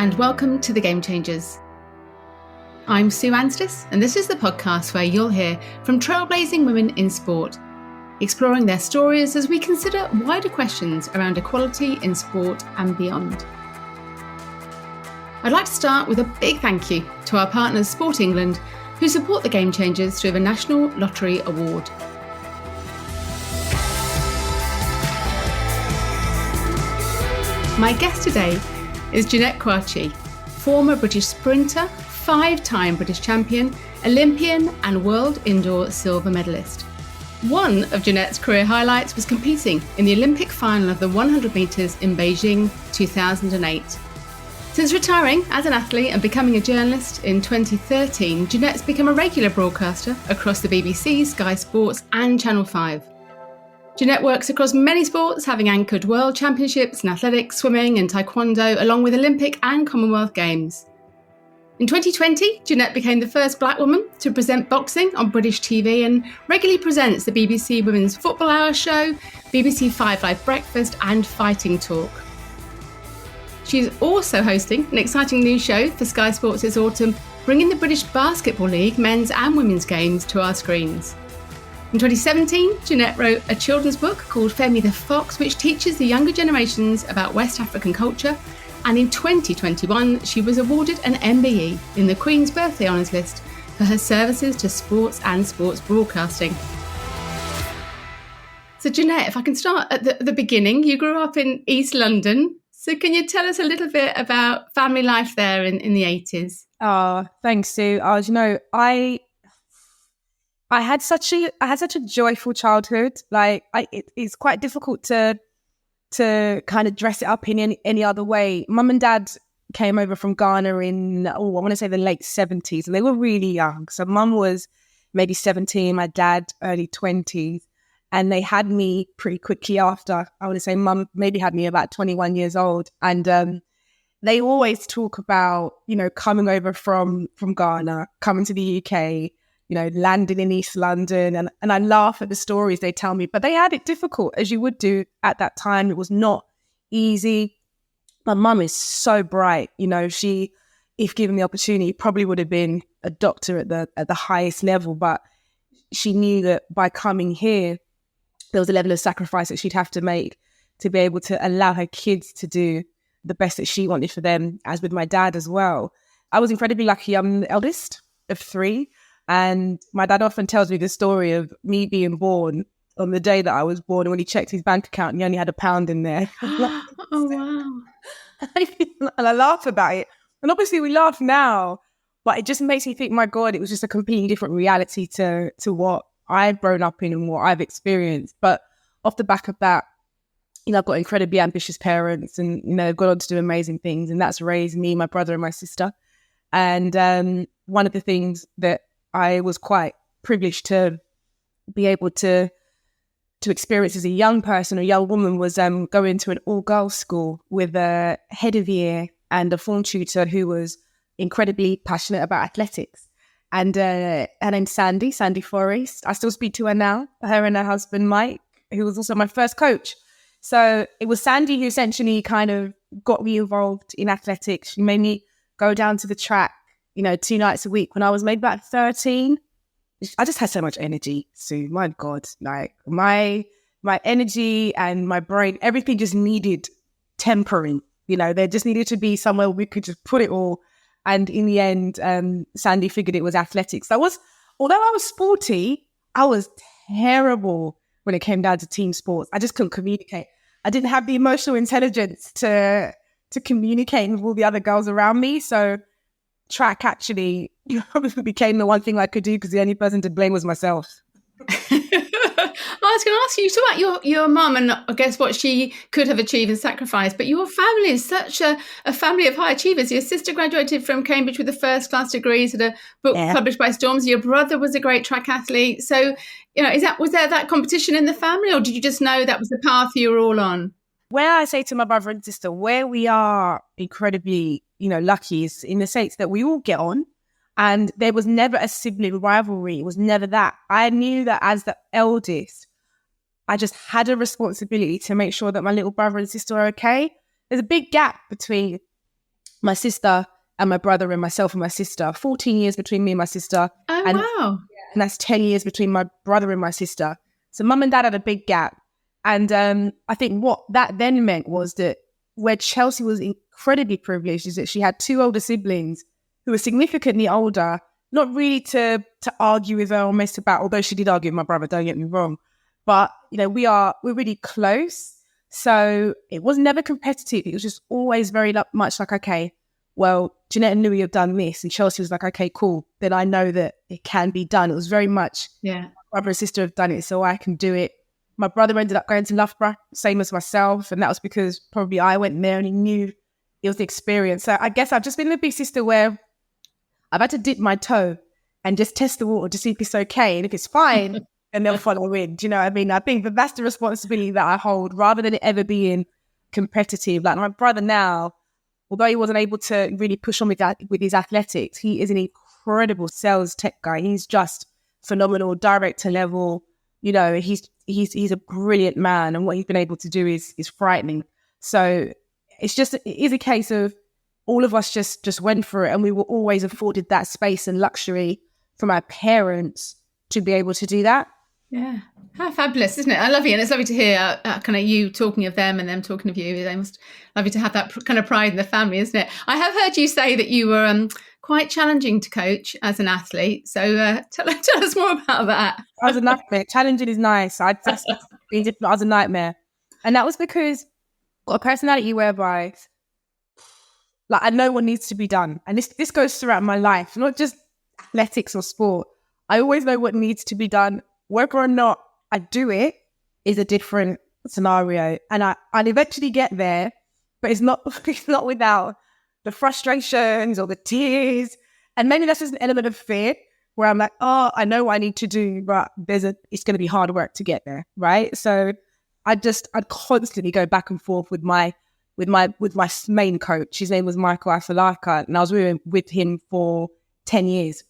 and welcome to The Game Changers. I'm Sue Anstis, and this is the podcast where you'll hear from trailblazing women in sport, exploring their stories as we consider wider questions around equality in sport and beyond. I'd like to start with a big thank you to our partners Sport England, who support The Game Changers through the National Lottery Award. My guest today is Jeanette Kwakye, former British sprinter, 5-time British champion, Olympian and world indoor silver medalist. One of Jeanette's career highlights was competing in the Olympic final of the 100 metres in Beijing 2008. Since retiring as an athlete and becoming a journalist in 2013, Jeanette's become a regular broadcaster across the BBC, Sky Sports and Channel 5. Jeanette works across many sports, having anchored world championships in athletics, swimming and taekwondo, along with Olympic and Commonwealth Games. In 2020, Jeanette became the first black woman to present boxing on British TV and regularly presents the BBC Women's Football Hour show, BBC 5 Live Breakfast and Fighting Talk. She's also hosting an exciting new show for Sky Sports this autumn, bringing the British Basketball League men's and women's games to our screens. In 2017, Jeanette wrote a children's book called Femi the Fox, which teaches the younger generations about West African culture. And in 2021, she was awarded an MBE in the Queen's Birthday Honours List for her services to sports and sports broadcasting. So Jeanette, if I can start at the beginning, you grew up in East London. So can you tell us a little bit about family life there in the 80s? Oh, thanks, Sue. I had such a joyful childhood. It's quite difficult to kind of dress it up in any other way. Mum and Dad came over from Ghana in, I want to say the late 70s, and they were really young. So Mum was maybe 17, my dad early 20s, and they had me pretty quickly after. I want to say Mum maybe had me about 21 years old, and they always talk about, coming over from Ghana, coming to the UK, landing in East London. And I laugh at the stories they tell me, but they had it difficult, as you would do at that time. It was not easy. My mum is so bright. She, if given the opportunity, probably would have been a doctor at the highest level, but she knew that by coming here, there was a level of sacrifice that she'd have to make to be able to allow her kids to do the best that she wanted for them, as with my dad as well. I was incredibly lucky. I'm the eldest of 3. And my dad often tells me the story of me being born on the day that I was born, and when he checked his bank account, he only had £1 in there. Oh, wow. And I laugh about it. And obviously we laugh now, but it just makes me think, my God, it was just a completely different reality to what I've grown up in and what I've experienced. But off the back of that, I've got incredibly ambitious parents, and, they've gone on to do amazing things. And that's raised me, my brother and my sister. And one of the things that I was quite privileged to be able to experience as a young person, a young woman, was going to an all-girls school with a head of year and a form tutor who was incredibly passionate about athletics. And her name's Sandy Forrest. I still speak to her now, her and her husband, Mike, who was also my first coach. So it was Sandy who essentially kind of got me involved in athletics. She made me go down to the track 2 nights a week when I was maybe about 13. I just had so much energy, Sue. My God, my energy and my brain, everything just needed tempering. There just needed to be somewhere we could just put it all. And in the end, Sandy figured it was athletics. Although I was sporty, I was terrible when it came down to team sports. I just couldn't communicate. I didn't have the emotional intelligence to communicate with all the other girls around me. So track actually became the one thing I could do, because the only person to blame was myself. I was going to ask you, so about your mum and I guess what she could have achieved and sacrificed, but your family is such a family of high achievers. Your sister graduated from Cambridge with a first-class degree, had a book published by Storms. Your brother was a great track athlete. So, was there that competition in the family, or did you just know that was the path you were all on? Where I say to my brother and sister, where we are incredibly, lucky is in the sense that we all get on, and there was never a sibling rivalry. It was never that. I knew that as the eldest, I just had a responsibility to make sure that my little brother and sister are okay. There's a big gap between my sister and my brother and myself and my sister. 14 years between me and my sister. Oh, wow. And that's 10 years between my brother and my sister. So mum and dad had a big gap. And I think what that then meant was that where Chelsea was incredibly privileged is that she had two older siblings who were significantly older, not really to argue with her or mess about, although she did argue with my brother, don't get me wrong. But, we're really close. So it was never competitive. It was just always very much like, okay, well, Jeanette and Louis have done this. And Chelsea was like, okay, cool. Then I know that it can be done. It was very much, my brother and sister have done it, so I can do it. My brother ended up going to Loughborough, same as myself. And that was because probably I went there and he knew it was the experience. So I guess I've just been the big sister where I've had to dip my toe and just test the water to see if it's okay. And if it's fine, then they'll follow in. Do you know what I mean? I think that's the responsibility that I hold rather than it ever being competitive. Like my brother now, although he wasn't able to really push on with his athletics, he is an incredible sales tech guy. He's just phenomenal, director level. He's a brilliant man, and what he's been able to do is frightening. So it is a case of all of us just went for it, and we were always afforded that space and luxury from our parents to be able to do that. Yeah. How fabulous, isn't it? I love you. And it's lovely to hear kind of you talking of them and them talking of you. They must love you to have that kind of pride in the family, isn't it? I have heard you say that you were quite challenging to coach as an athlete. So tell us more about that. As an athlete, challenging is nice. I was a nightmare. And that was because I've got a personality whereby I know what needs to be done. And this goes throughout my life, not just athletics or sport. I always know what needs to be done. Whether or not I do it is a different scenario. And I'll eventually get there, but it's not without the frustrations or the tears. And maybe that's just an element of fear where I'm like, oh, I know what I need to do, but it's going to be hard work to get there, right? So I'd constantly go back and forth with my main coach. His name was Michael Afalaka, and I was with him for 10 years.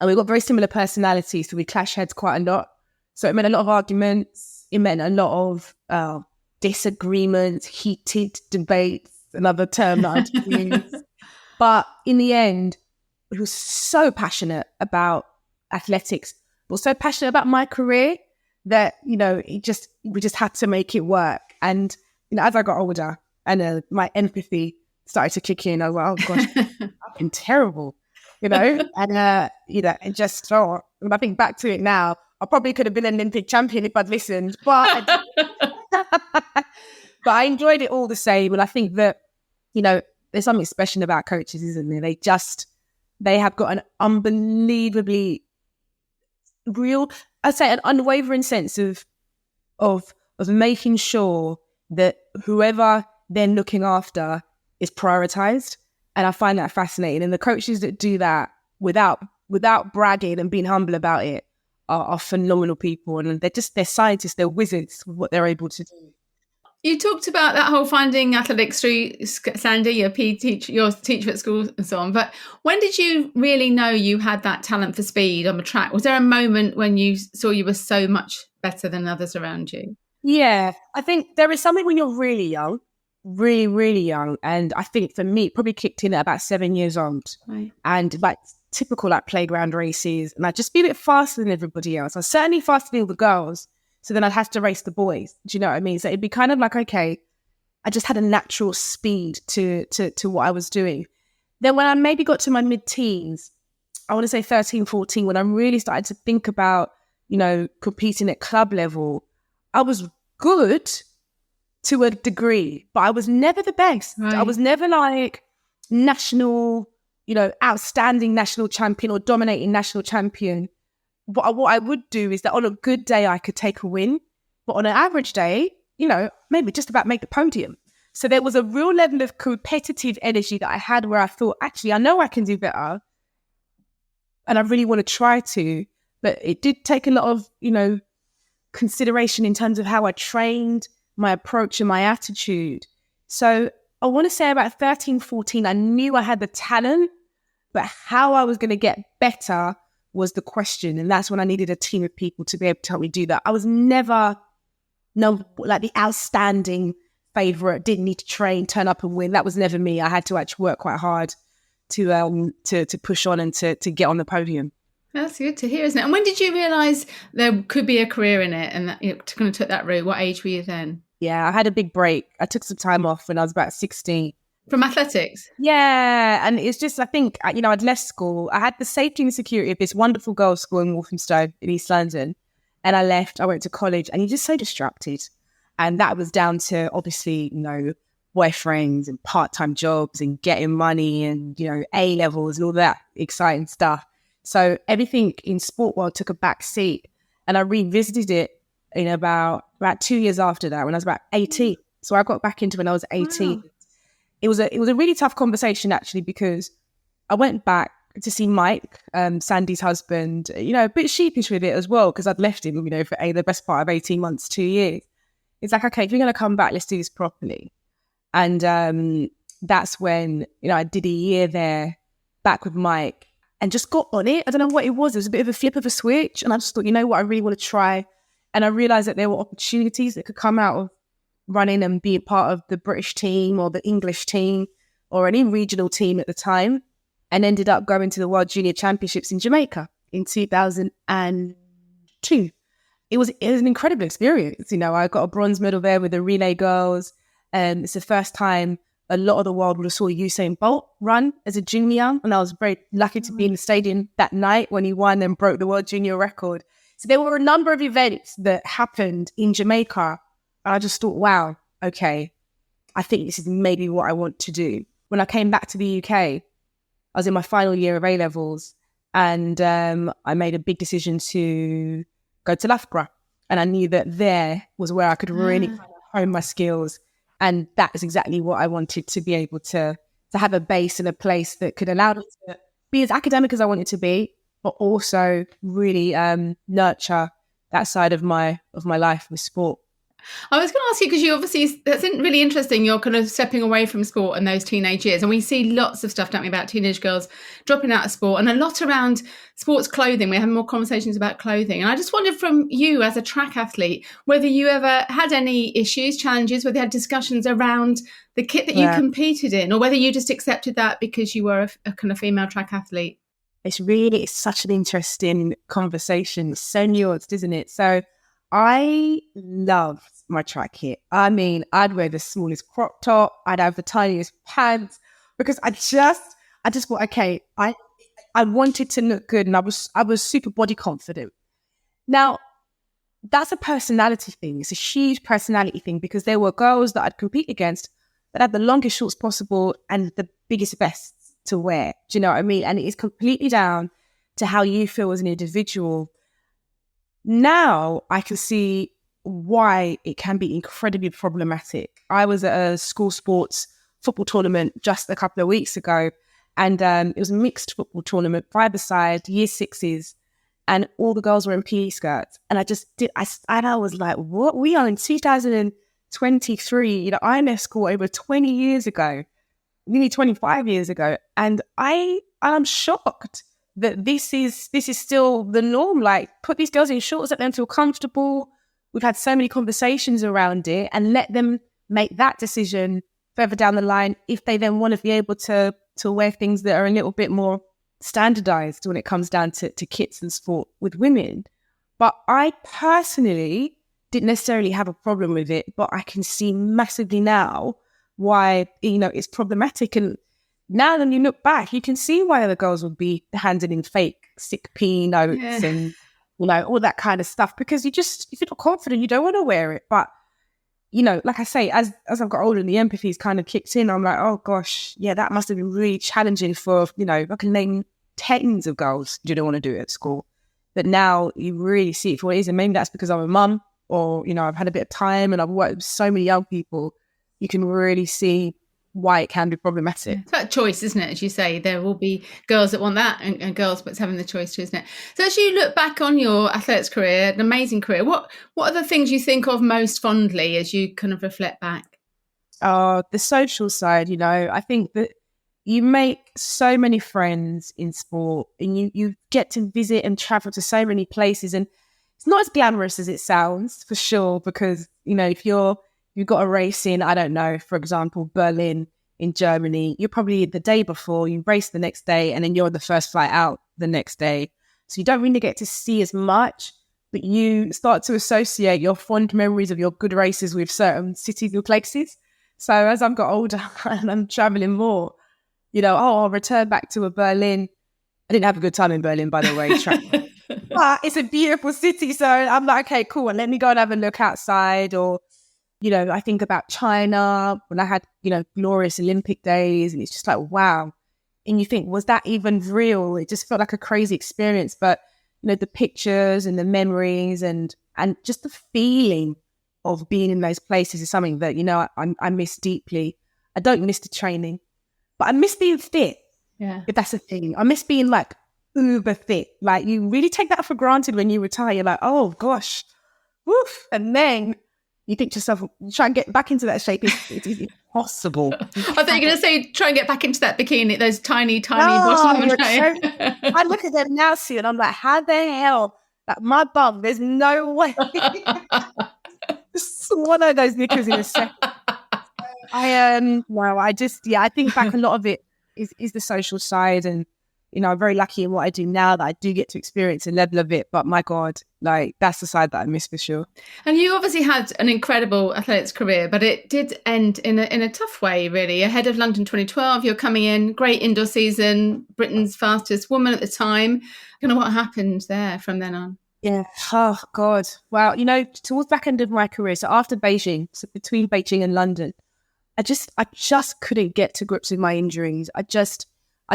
And we've got very similar personalities, so we clash heads quite a lot. So it meant a lot of arguments. It meant a lot of disagreements, heated debates, another term that I use. But in the end, he was so passionate about athletics, but so passionate about my career that, we just had to make it work. And, as I got older and my empathy started to kick in, I was like, oh gosh, I've been terrible. And it just thought, when I think back to it now, I probably could have been an Olympic champion if I'd listened, but I enjoyed it all the same. And I think that, there's something special about coaches, isn't there? They have got an unbelievably real, I'd say an unwavering sense of making sure that whoever they're looking after is prioritized. And I find that fascinating. And the coaches that do that without bragging and being humble about it are phenomenal people. And they're scientists, they're wizards with what they're able to do. You talked about that whole finding athletics through Sandy, your PE teacher, your teacher at school and so on. But when did you really know you had that talent for speed on the track? Was there a moment when you saw you were so much better than others around you? Yeah, I think there is something when you're really young, really, really young. And I think for me, it probably kicked in at about 7 years old. Right. And typical playground races. And I'd just be a bit faster than everybody else. I was certainly faster than all the girls. So then I'd have to race the boys. Do you know what I mean? So it'd be kind of like, okay, I just had a natural speed to what I was doing. Then when I maybe got to my mid-teens, I want to say 13, 14, when I really started to think about, competing at club level, I was good to a degree, but I was never the best. Right. I was never national, outstanding national champion or dominating national champion. What I would do is that on a good day, I could take a win. But on an average day, maybe just about make the podium. So there was a real level of competitive energy that I had where I thought, actually, I know I can do better. And I really want to try to. But it did take a lot of, consideration in terms of how I trained, my approach and my attitude. So I want to say about 13, 14, I knew I had the talent, but how I was going to get better was the question. And that's when I needed a team of people to be able to help me do that. I was never the outstanding favourite, didn't need to train, turn up and win. That was never me. I had to actually work quite hard to push on and to get on the podium. That's good to hear, isn't it? And when did you realise there could be a career in it and that you kind of took that route? What age were you then? Yeah, I had a big break. I took some time off when I was about 16. From athletics? Yeah, and it's just, I think, I'd left school. I had the safety and security of this wonderful girls' school in Walthamstow in East London. And I left, I went to college, and you're just so distracted. And that was down to, obviously, boyfriends and part-time jobs and getting money and, A-levels and all that exciting stuff. So everything in sport world took a back seat. And I revisited it in about 2 years after that, when I was about 18. So I got back into when I was 18. Wow. It was a really tough conversation, actually, because I went back to see Mike, Sandy's husband, a bit sheepish with it as well, because I'd left him, for the best part of 18 months, 2 years. It's like, okay, if you're going to come back, let's do this properly. And that's when, I did a year there back with Mike and just got on it. I don't know what it was. It was a bit of a flip of a switch. And I just thought, what, I really want to try. And I realized that there were opportunities that could come out of running and be a part of the British team or the English team or any regional team at the time, and ended up going to the World Junior Championships in Jamaica in 2002. It was an incredible experience. I got a bronze medal there with the relay girls. It's the first time a lot of the world would have saw Usain Bolt run as a junior. And I was very lucky to be in the stadium that night when he won and broke the World Junior record. So there were a number of events that happened in Jamaica. And I just thought, wow, okay, I think this is maybe what I want to do. When I came back to the UK, I was in my final year of A-levels, and I made a big decision to go to Loughborough. And I knew that there was where I could really kind of hone my skills. And that is exactly what I wanted, to be able to have a base and a place that could allow me to be as academic as I wanted to be, but also really nurture that side of my life with sport. I was going to ask you, because you obviously, that's really interesting, you're kind of stepping away from sport in those teenage years. And we see lots of stuff, don't we, about teenage girls dropping out of sport, and a lot around sports clothing. We're having more conversations about clothing. And I just wondered from you as a track athlete, whether you ever had any issues, challenges, whether you had discussions around the kit that you competed in, or whether you just accepted that because you were a kind of female track athlete. It's such an interesting conversation. It's so nuanced, isn't it? So I loved my track kit. I mean, I'd wear the smallest crop top. I'd have the tiniest pants, because I just thought, okay, I wanted to look good, and I was super body confident. Now, that's a personality thing. It's a huge personality thing, because there were girls that I'd compete against that had the longest shorts possible and the biggest vests to wear. Do you know what I mean? And it is completely down to how you feel as an individual. Now I can see why it can be incredibly problematic. I was at a school sports football tournament just a couple of weeks ago, and it was a mixed football tournament, 5-a-side, year sixes, and all the girls were in PE skirts. And I was like, what? We are in 2023. I left school over 20 years ago, nearly 25 years ago, and I'm shocked that this is still the norm. Like, put these girls in shorts, let them feel comfortable. We've had so many conversations around it, and let them make that decision further down the line if they then want to be able to wear things that are a little bit more standardized when it comes down to kits and sport with women. But I personally didn't necessarily have a problem with it, but I can see massively now why, it's problematic. And now when you look back, you can see why the girls would be handing in fake sick P notes and, all that kind of stuff, because if you're not confident, you don't want to wear it. But, like I say, as I've got older and the empathy's kind of kicked in, I'm like, oh gosh, yeah, that must have been really challenging for, I can name tens of girls who don't want to do it at school. But now you really see it for what it is. And maybe that's because I'm a mum, or, I've had a bit of time and I've worked with so many young people. You can really see why it can be problematic. It's about choice, isn't it? As you say, there will be girls that want that and girls, but it's having the choice too, isn't it? So as you look back on your athletics career, an amazing career, what are the things you think of most fondly as you kind of reflect back? The social side, I think that you make so many friends in sport, and you get to visit and travel to so many places, and it's not as glamorous as it sounds, for sure, because, if you're you've got a race in, I don't know, for example, Berlin in Germany, you're probably the day before, you race the next day, and then you're the first flight out the next day. So you don't really get to see as much, but you start to associate your fond memories of your good races with certain cities or places. So as I've got older and I'm traveling more, I'll return back to a Berlin. I didn't have a good time in Berlin, by the way. But it's a beautiful city. So I'm like, okay, cool. And let me go and have a look outside. Or, I think about China when I had, glorious Olympic days. And it's just like, wow. And you think, was that even real? It just felt like a crazy experience. But, the pictures and the memories and just the feeling of being in those places is something that, I miss deeply. I don't miss the training, but I miss being fit. Yeah. If that's the thing. I miss being like uber fit. Like you really take that for granted when you retire. You're like, oh gosh, woof. And then you think to yourself, try and get back into that shape. It's impossible. I thought you were going to say, try and get back into that bikini, those tiny bottoms. I look at them now, Sue, and I'm like, how the hell? Like my bum, there's no way. Just one of those knickers in a second. I think back a lot of it is the social side, and I'm very lucky in what I do now that I do get to experience a level of it. But my God, like that's the side that I miss for sure. And you obviously had an incredible athletics career, but it did end in a tough way, really. Ahead of London 2012, you're coming in, great indoor season, Britain's fastest woman at the time. Kind of what happened there from then on? Yeah. Oh God. Well, towards the back end of my career, so after Beijing, so between Beijing and London, I just couldn't get to grips with my injuries. I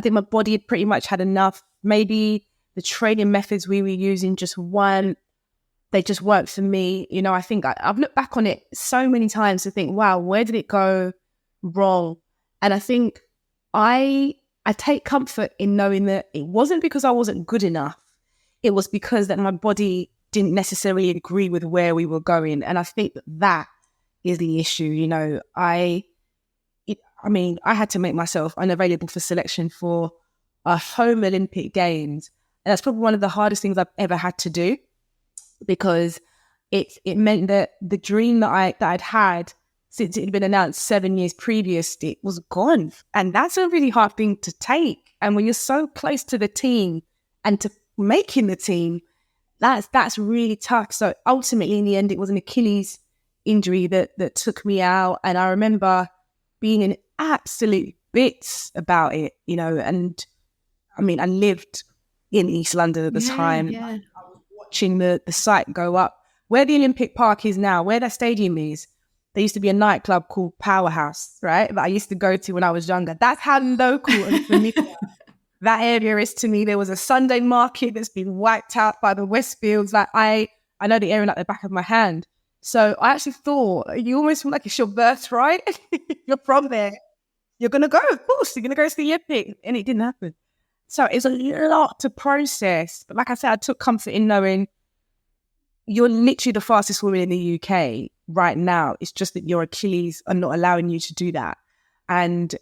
think my body had pretty much had enough. Maybe the training methods we were using they just weren't for me. I think I've looked back on it so many times to think, wow, where did it go wrong? And I think I take comfort in knowing that it wasn't because I wasn't good enough. It was because that my body didn't necessarily agree with where we were going. And I think that is the issue. I had to make myself unavailable for selection for a home Olympic Games. And that's probably one of the hardest things I've ever had to do, because it meant that the dream that I'd had since it had been announced 7 years previous, it was gone. And that's a really hard thing to take. And when you're so close to the team and to making the team, that's really tough. So ultimately, in the end, it was an Achilles injury that took me out. And I remember being in absolute bits about it, and I lived in East London at the time. Yeah. I was watching the site go up. Where the Olympic Park is now, where that stadium is, there used to be a nightclub called Powerhouse, right? That I used to go to when I was younger. That's how local and familiar that area is to me. There was a Sunday market that's been wiped out by the Westfields. Like I know the area like the back of my hand. So I actually thought, you almost feel like it's your birthright. You're from there. You're going to go, of course. You're going to go to the Olympics. And it didn't happen. So it's a lot to process. But like I said, I took comfort in knowing you're literally the fastest woman in the UK right now. It's just that your Achilles are not allowing you to do that. And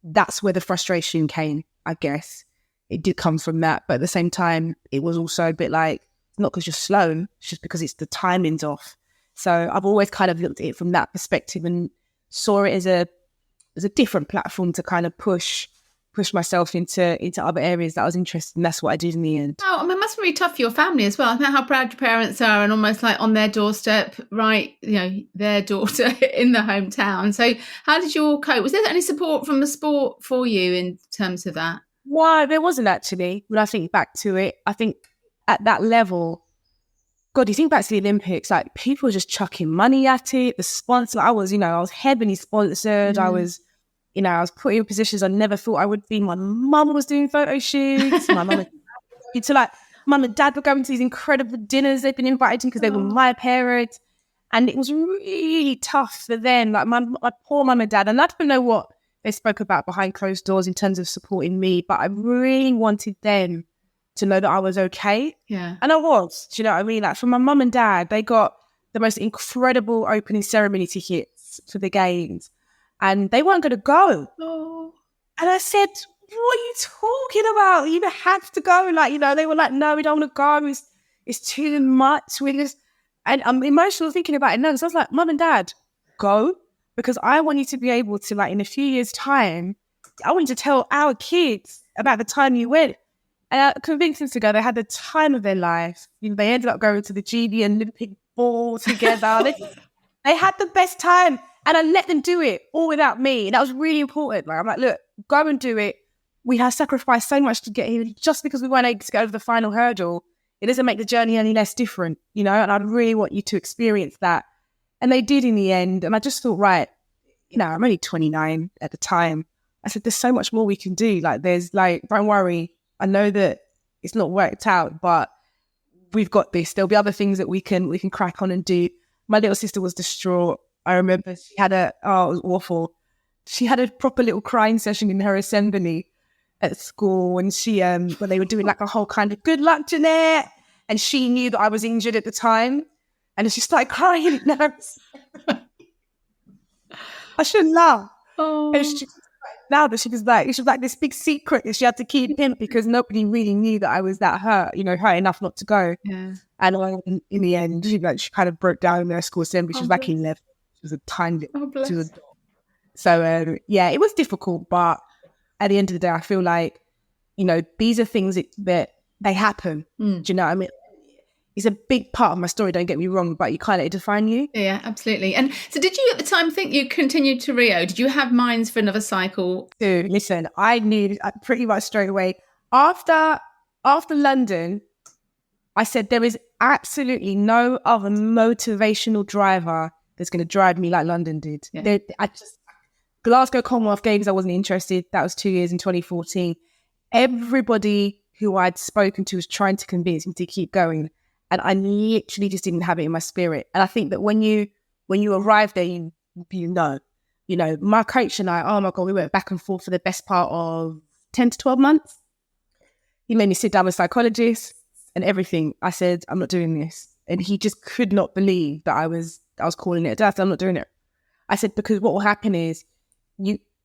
that's where the frustration came, I guess. It did come from that. But at the same time, it was also a bit like, not because you're slow, it's just because it's the timing's off. So I've always kind of looked at it from that perspective and saw it as a different platform to kind of push myself into other areas that I was interested in. That's what I did in the end. Oh, it must be really tough for your family as well. I know how proud your parents are, and almost like on their doorstep, right? Their daughter in the hometown. So how did you all cope? Was there any support from the sport for you in terms of that? Why, there wasn't actually. When I think back to it, I think at that level, God, you think back to the Olympics, like people were just chucking money at it. The sponsor, I was heavily sponsored. I was put in positions I never thought I would be. My mum was doing photo shoots. My mum and dad were going to these incredible dinners they'd been invited to because they were my parents. And it was really tough for them. Like my poor mum and dad. And I don't know what they spoke about behind closed doors in terms of supporting me, but I really wanted them to know that I was okay. Yeah. And I was. Do you know what I mean? Like for my mum and dad, they got the most incredible opening ceremony tickets for the games. And they weren't going to go. Oh. And I said, what are you talking about? You have to go. Like, they were like, no, we don't want to go. It's too much. And I'm emotional thinking about it now. So I was like, Mum and Dad, go, because I want you to be able to, like, in a few years' time, I want you to tell our kids about the time you went. And I convinced them to go. They had the time of their life. They ended up going to the GB Olympic ball together. They had the best time. And I let them do it all without me. And that was really important. Like, I'm like, look, go and do it. We have sacrificed so much to get here. Just because we weren't able to get over the final hurdle, it doesn't make the journey any less different, and I really want you to experience that. And they did in the end. And I just thought, right, I'm only 29 at the time. I said, there's so much more we can do. Like, don't worry. I know that it's not worked out, but we've got this. There'll be other things that we can crack on and do. My little sister was distraught. I remember she had it was awful. She had a proper little crying session in her assembly at school, and she when they were doing like a whole kind of good luck, Jeanette, and she knew that I was injured at the time, and she started crying. I shouldn't laugh. Oh. And now that she was like this big secret that she had to keep in, because nobody really knew that I was that hurt, hurt enough not to go. Yeah. And in the end, she kind of broke down in their school assembly. She was like 11. She was a tiny little. She was a dog. So it was difficult, but at the end of the day, I feel like, these are things that they happen. Do you know what I mean? It's a big part of my story, don't get me wrong, but you can't let it define you. Yeah, absolutely. And so did you at the time think you continued to Rio? Did you have minds for another cycle? Dude, listen, I knew pretty much straight away. After London, I said there is absolutely no other motivational driver that's going to drive me like London did. Yeah. Glasgow Commonwealth Games, I wasn't interested. That was 2 years in 2014. Everybody who I'd spoken to was trying to convince me to keep going. And I literally just didn't have it in my spirit. And I think that when you arrive there, you know, my coach and I, oh my God, we went back and forth for the best part of 10 to 12 months. He made me sit down with psychologists and everything. I said, I'm not doing this. And he just could not believe that I was calling it a death. I'm not doing it. I said, because what will happen is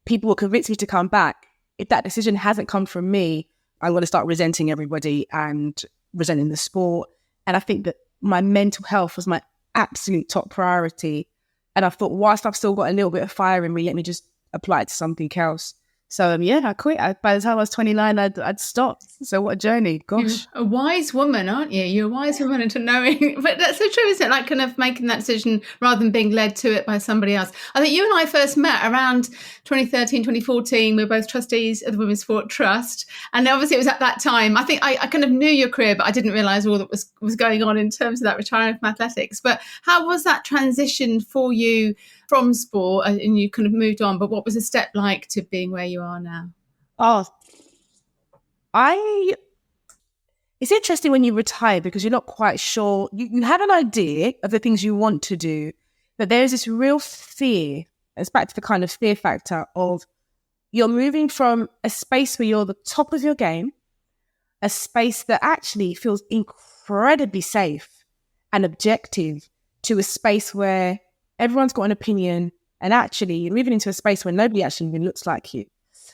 people will convince me to come back. If that decision hasn't come from me, I'm going to start resenting everybody and resenting the sport. And I think that my mental health was my absolute top priority. And I thought, whilst I've still got a little bit of fire in me, let me just apply it to something else. So, I quit. By the time I was 29, I'd stopped. So what a journey. Gosh. You're a wise woman, aren't you? You're a wise woman into knowing. But that's so true, isn't it? Like kind of making that decision rather than being led to it by somebody else. I think you and I first met around 2013, 2014. We were both trustees of the Women's Sport Trust. And obviously it was at that time. I think I kind of knew your career, but I didn't realise all that was going on in terms of that retirement from athletics. But how was that transition for you from sport, and you kind of moved on, but what was the step like to being where you are now? It's interesting when you retire, because you're not quite sure. You have an idea of the things you want to do, but there's this real fear. It's back to the kind of fear factor of you're moving from a space where you're the top of your game, a space that actually feels incredibly safe and objective, to a space where everyone's got an opinion, and actually you're moving into a space where nobody actually even looks like you.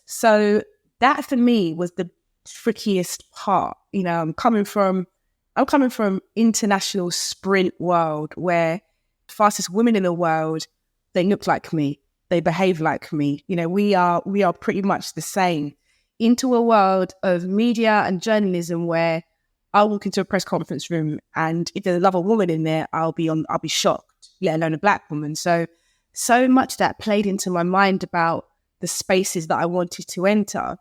So that for me was the trickiest part. I'm coming from international sprint world where the fastest women in the world, they look like me, they behave like me. We are pretty much the same, into a world of media and journalism where I'll walk into a press conference room, and if there's another woman in there, I'll be shocked, let alone a black woman. So much that played into my mind about the spaces that I wanted to enter.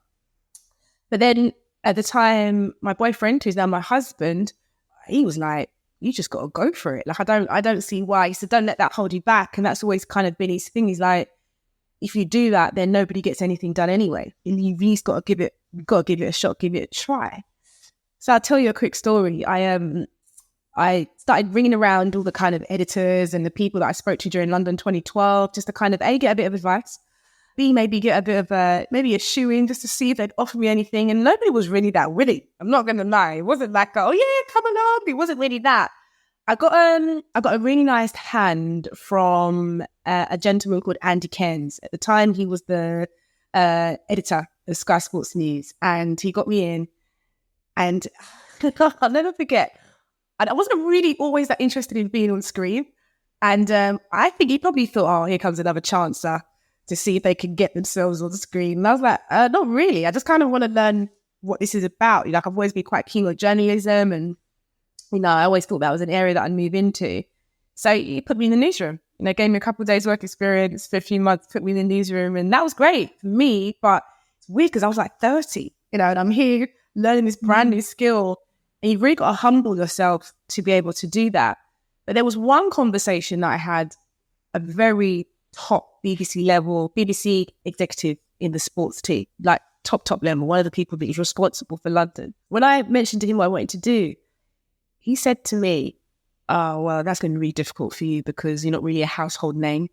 But then at the time, my boyfriend, who's now my husband, he was like, you just got to go for it. Like, I don't see why. He said, don't let that hold you back. And that's always kind of been his thing. He's like, if you do that, then nobody gets anything done anyway. And you've just got to give it a shot, give it a try. So I'll tell you a quick story. I started ringing around all the kind of editors and the people that I spoke to during London 2012, just to kind of A, get a bit of advice, B, maybe get a bit of maybe a shoe-in, just to see if they'd offer me anything. And nobody was really that willing. I'm not going to lie. It wasn't like, oh yeah, come along. It wasn't really that. I got a really nice hand from a gentleman called Andy Cairns. At the time, he was the editor of Sky Sports News, and he got me in. And I'll never forget, and I wasn't really always that interested in being on screen. And I think he probably thought, oh, here comes another chancer to see if they can get themselves on the screen. And I was like, not really. I just kind of want to learn what this is about. Like, I've always been quite keen on journalism, and, I always thought that was an area that I'd move into. So he put me in the newsroom, gave me a couple of days work experience for a few months, put me in the newsroom. And that was great for me, but it's weird because I was like 30, and I'm here learning this brand new skill. And you've really got to humble yourself to be able to do that. But there was one conversation that I had, a very top BBC executive in the sports team, like top level, one of the people that is responsible for London. When I mentioned to him what I wanted to do, he said to me, oh, well, that's going to be really difficult for you because you're not really a household name.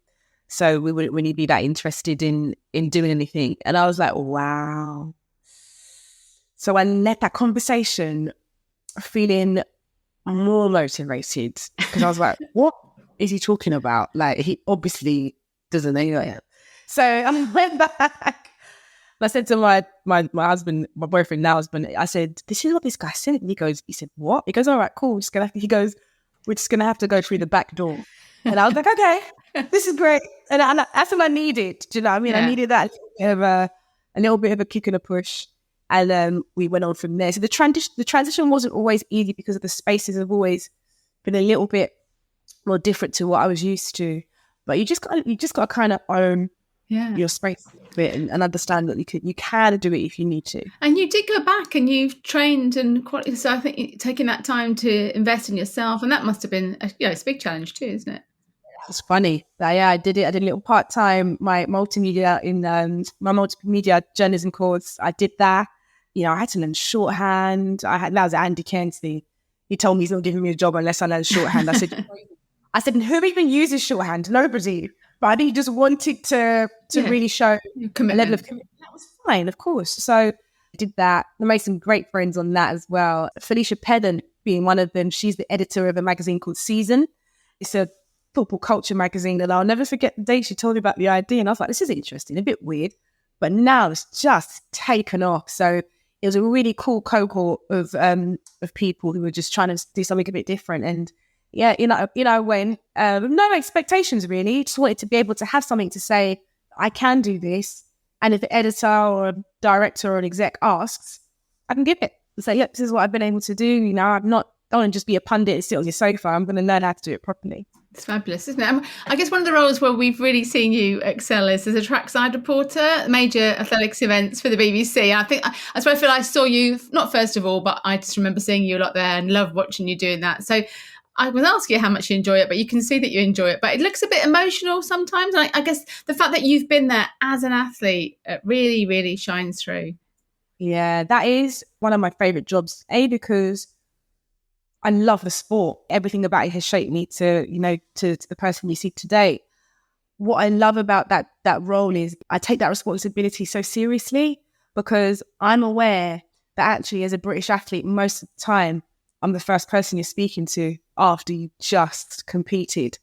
So we wouldn't really be that interested in doing anything. And I was like, wow. So I left that conversation feeling more motivated because I was like, what is he talking about? Like, he obviously doesn't know that. So I went back. I said to my husband, my boyfriend, now husband, I said, this is what this guy said. And he said, what? He goes, all right, cool. He goes, we're just going to have to go through the back door. And I was like, okay, this is great. And that's what I needed. Do you know what I mean? Yeah. I needed that a little bit of a kick and a push. And we went on from there. So the transition wasn't always easy because of the spaces have always been a little bit more different to what I was used to. But you just got to kind of own your space a bit and understand that you can do it if you need to. And you did go back and you've trained so I think taking that time to invest in yourself, and that must have been it's a big challenge too, isn't it? It's funny. I did it. I did a little part-time, my multimedia journalism course. I did that. I had to learn shorthand. That was Andy Kensley. He told me he's not giving me a job unless I learn shorthand. I said, who even uses shorthand? Nobody. But I think he just wanted to really show a level of commitment. That was fine, of course. So I did that. I made some great friends on that as well. Felicia Pedden being one of them. She's the editor of a magazine called Season. It's a football culture magazine, and I'll never forget the day she told me about the idea. And I was like, this is interesting, a bit weird. But now it's just taken off. So it was a really cool cohort of people who were just trying to do something a bit different. And when no expectations really, just wanted to be able to have something to say, I can do this. And if the editor or a director or an exec asks, I can give it and say, yep, this is what I've been able to do. I don't want to just be a pundit and sit on your sofa. I'm going to learn how to do it properly. It's fabulous, isn't it? I guess one of the roles where we've really seen you excel is as a trackside reporter, major athletics events for the BBC. And I feel I saw you, not first of all, but I just remember seeing you a lot there and loved watching you doing that. So I was asking you how much you enjoy it, but you can see that you enjoy it. But it looks a bit emotional sometimes. And I guess the fact that you've been there as an athlete really, really shines through. Yeah, that is one of my favourite jobs, because I love the sport. Everything about it has shaped me to the person you see today. What I love about that role is I take that responsibility so seriously, because I'm aware that actually as a British athlete, most of the time, I'm the first person you're speaking to after you just competed.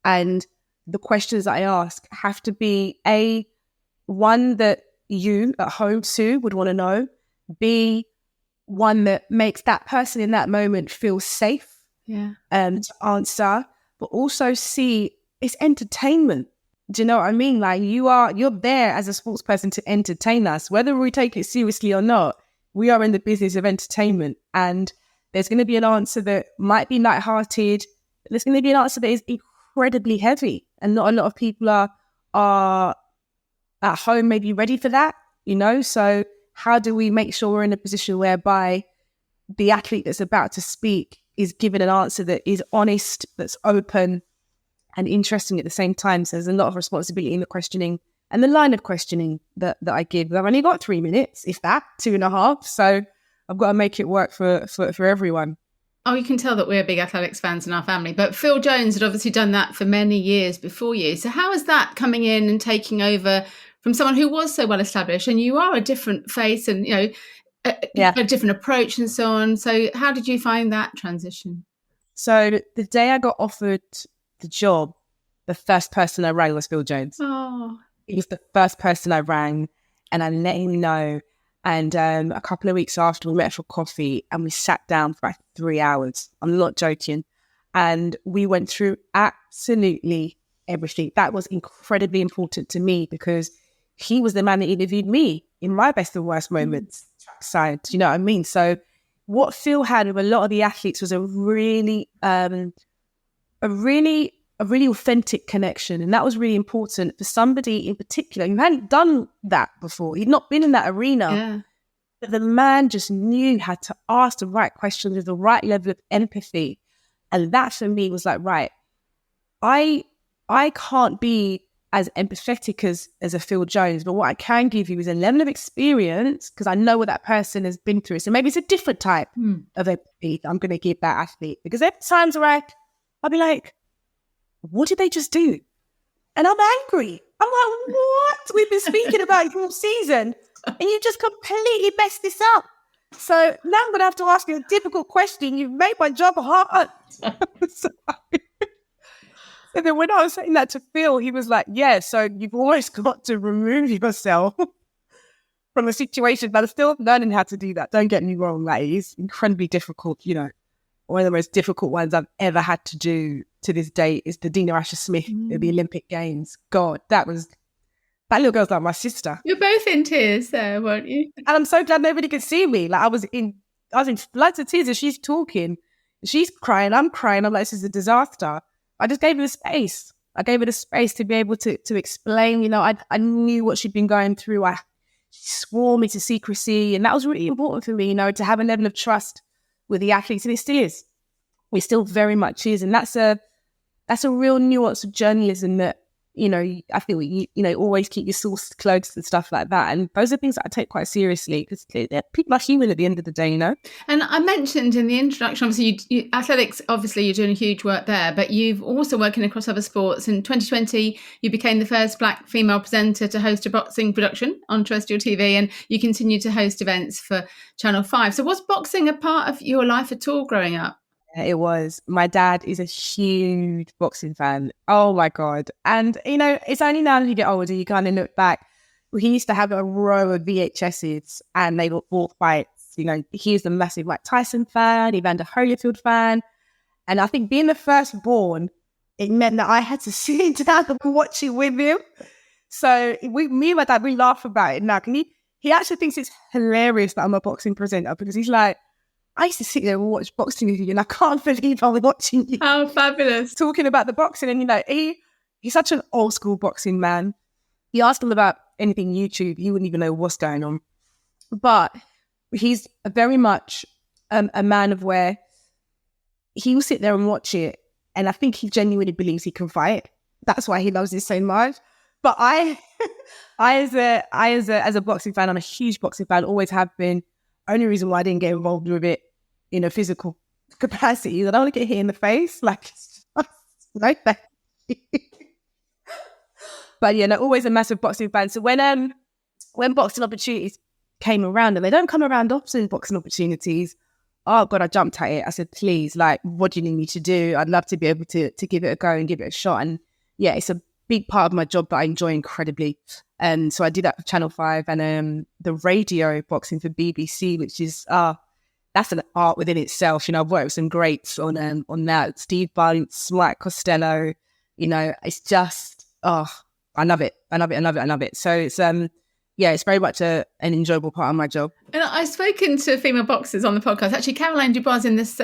And the questions that I ask have to be one that you at home too would want to know, B, one that makes that person in that moment feel safe to answer, but also C, it's entertainment. Do you know what I mean? Like you're there as a sports person to entertain us, whether we take it seriously or not. We are in the business of entertainment, and there's going to be an answer that might be lighthearted. There's going to be an answer that is incredibly heavy, and not a lot of people are at home maybe ready for that. So how do we make sure we're in a position whereby the athlete that's about to speak is given an answer that is honest, that's open and interesting at the same time? So there's a lot of responsibility in the questioning and the line of questioning that I give. I've only got 3 minutes, if that, 2.5. So I've got to make it work for everyone. Oh, you can tell that we're big athletics fans in our family. But Phil Jones had obviously done that for many years before you. So how is that coming in and taking over from someone who was so well established? And you are a different face and, a different approach and so on. So how did you find that transition? So the day I got offered the job, the first person I rang was Phil Jones. Oh. He was the first person I rang, and I let him know. And a couple of weeks after, we met for coffee and we sat down for about 3 hours. I'm not joking. And we went through absolutely everything. That was incredibly important to me because he was the man that interviewed me in my best and worst moments, trackside. Do you know what I mean? So what Phil had with a lot of the athletes was a really authentic connection. And that was really important for somebody in particular who hadn't done that before. He'd not been in that arena. Yeah. But the man just knew how to ask the right questions with the right level of empathy. And that for me was like, right, I can't be as empathetic as a Phil Jones, but what I can give you is a level of experience because I know what that person has been through. So maybe it's a different type of empathy that I'm going to give that athlete. Because there are times where I'll be like, what did they just do? And I'm angry. I'm like, what? We've been speaking about you all season and you just completely messed this up. So now I'm going to have to ask you a difficult question. You've made my job hard. And then when I was saying that to Phil, he was like, yeah, so you've always got to remove yourself from the situation. But I'm still learning how to do that. Don't get me wrong. Like, it's incredibly difficult, you know. One of the most difficult ones I've ever had to do to this day is the Dina Asher-Smith at the Olympic Games. God, that little girl's like my sister. You're both in tears there, weren't you? And I'm so glad nobody could see me. Like I was in floods of tears as she's talking. She's crying, I'm crying. I'm like, this is a disaster. I just gave her the space. I gave her the space to be able to explain, you know, I knew what she'd been going through. She swore me to secrecy. And that was really important for me, you know, to have a level of trust with the athletes. And it still is. It still very much is. And that's a real nuance of journalism that, you know, I feel you know, always keep your sources close and stuff like that. And those are things that I take quite seriously because people are human at the end of the day, you know. And I mentioned in the introduction, obviously, you athletics, obviously you're doing huge work there, but you've also working across other sports. In 2020, you became the first Black female presenter to host a boxing production on terrestrial TV, and you continue to host events for Channel 5. So was boxing a part of your life at all growing up? It was. My dad is a huge boxing fan. Oh my God. And, you know, it's only now that you get older, you kind of look back. He used to have a row of VHSs and they were all fights. You know, he was a massive Mike Tyson fan, Evander Holyfield fan. And I think being the firstborn, it meant that I had to sit down and watch it with him. So me and my dad, we laugh about it now. He actually thinks it's hilarious that I'm a boxing presenter because he's like, I used to sit there and watch boxing with you and I can't believe I'm watching you. How fabulous. Talking about the boxing. And, you know, he's such an old school boxing man. You ask him about anything YouTube, he wouldn't even know what's going on. But he's very much a man of where he will sit there and watch it. And I think he genuinely believes he can fight. That's why he loves it so much. But I as a boxing fan, I'm a huge boxing fan, always have been. Only reason why I didn't get involved with it in a physical capacity is I don't want to get hit in the face. Like, no thank you. But yeah, no, always a massive boxing fan. So when boxing opportunities came around, and they don't come around often, boxing opportunities, oh God, I jumped at it. I said, please, like, what do you need me to do? I'd love to be able to give it a go and give it a shot. And yeah, it's a big part of my job that I enjoy incredibly. And so I did that for Channel 5 and the radio boxing for BBC, which is, that's an art within itself. You know, I've worked with some greats on that. Steve Bunce, Mike Costello, you know, it's just, I love it. I love it. So it's, it's very much an enjoyable part of my job. And I've spoken to female boxers on the podcast. Actually, Caroline Dubois in this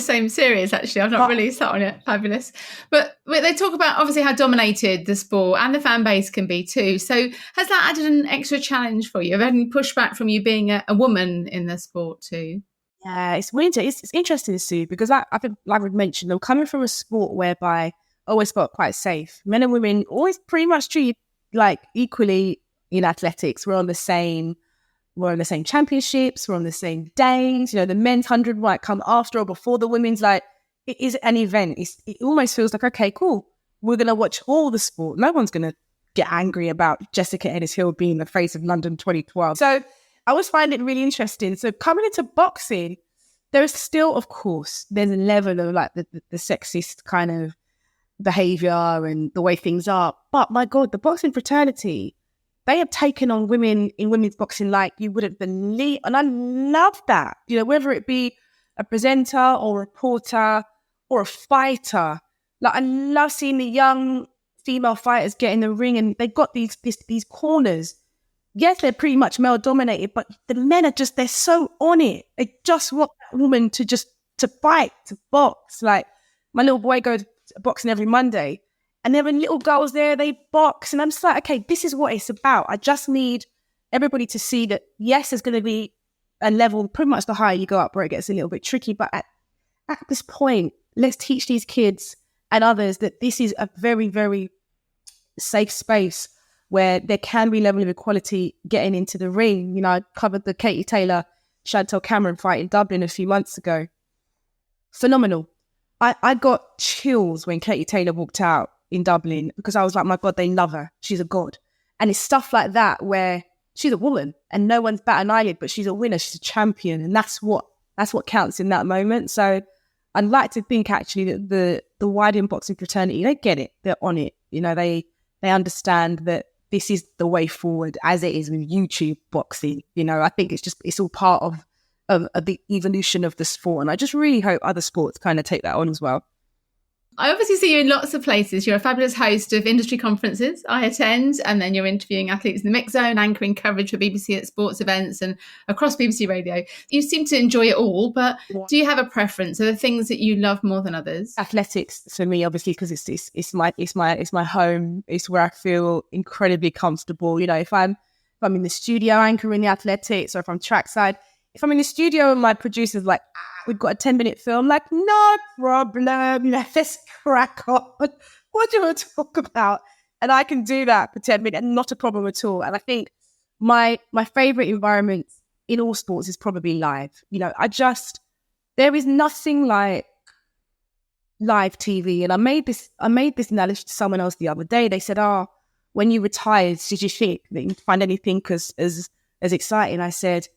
same series. Actually, I've not really sat on it. Fabulous. But they talk about obviously how dominated the sport and the fan base can be too. So has that added an extra challenge for you? Have you had any pushback from you being a woman in the sport too? Yeah, it's weird. It's interesting, Sue, because I think, like we've mentioned, I'm coming from a sport whereby I always felt quite safe. Men and women always pretty much treated like equally in athletics. We're on the same championships, we're on the same days. You know, the men's 100 might come after or before the women's. Like, it is an event. It almost feels like, okay, cool, we're going to watch all the sport. No one's going to get angry about Jessica Ennis-Hill being the face of London 2012. So I always find it really interesting. So coming into boxing, there is still, of course, there's a level of like the sexist kind of behavior and the way things are. But my God, the boxing fraternity, they have taken on women in women's boxing like you wouldn't believe. And I love that. You know, whether it be a presenter or a reporter or a fighter. Like, I love seeing the young female fighters get in the ring, and they've got these corners. Yes, they're pretty much male dominated, but the men are just, they're so on it. They just want that woman to fight, to box. Like, my little boy goes boxing every Monday, and there are little girls there, they box. And I'm just like, okay, this is what it's about. I just need everybody to see that, yes, there's going to be a level, pretty much the higher you go up where it gets a little bit tricky. But at this point, let's teach these kids and others that this is a very, very safe space where there can be level of equality getting into the ring. You know, I covered the Katie Taylor, Chantel Cameron fight in Dublin a few months ago. Phenomenal. I got chills when Katie Taylor walked out in Dublin, because I was like, my God, they love her. She's a god. And it's stuff like that where she's a woman and no one's bat an eyelid, but she's a winner. She's a champion. And that's what counts in that moment. So I'd like to think actually that the wider boxing fraternity, they get it. They're on it. You know, they understand that this is the way forward, as it is with YouTube boxing. You know, I think it's all part of the evolution of the sport. And I just really hope other sports kind of take that on as well. I obviously see you in lots of places. You're a fabulous host of industry conferences I attend, and then you're interviewing athletes in the mix zone, anchoring coverage for BBC at sports events and across BBC Radio. You seem to enjoy it all, but do you have a preference? Are there things that you love more than others? Athletics for me, obviously, because it's my home. It's where I feel incredibly comfortable. You know, if I'm in the studio anchoring the athletics, or if I'm trackside, if I'm in the studio and my producer's like, we've got a 10-minute film, like, no problem, let's crack on. What do you want to talk about? And I can do that for 10 minutes, not a problem at all. And I think my favourite environment in all sports is probably live. You know, there is nothing like live TV. And I made this analogy to someone else the other day. They said, when you retired, did you think that you'd find anything as exciting? I said,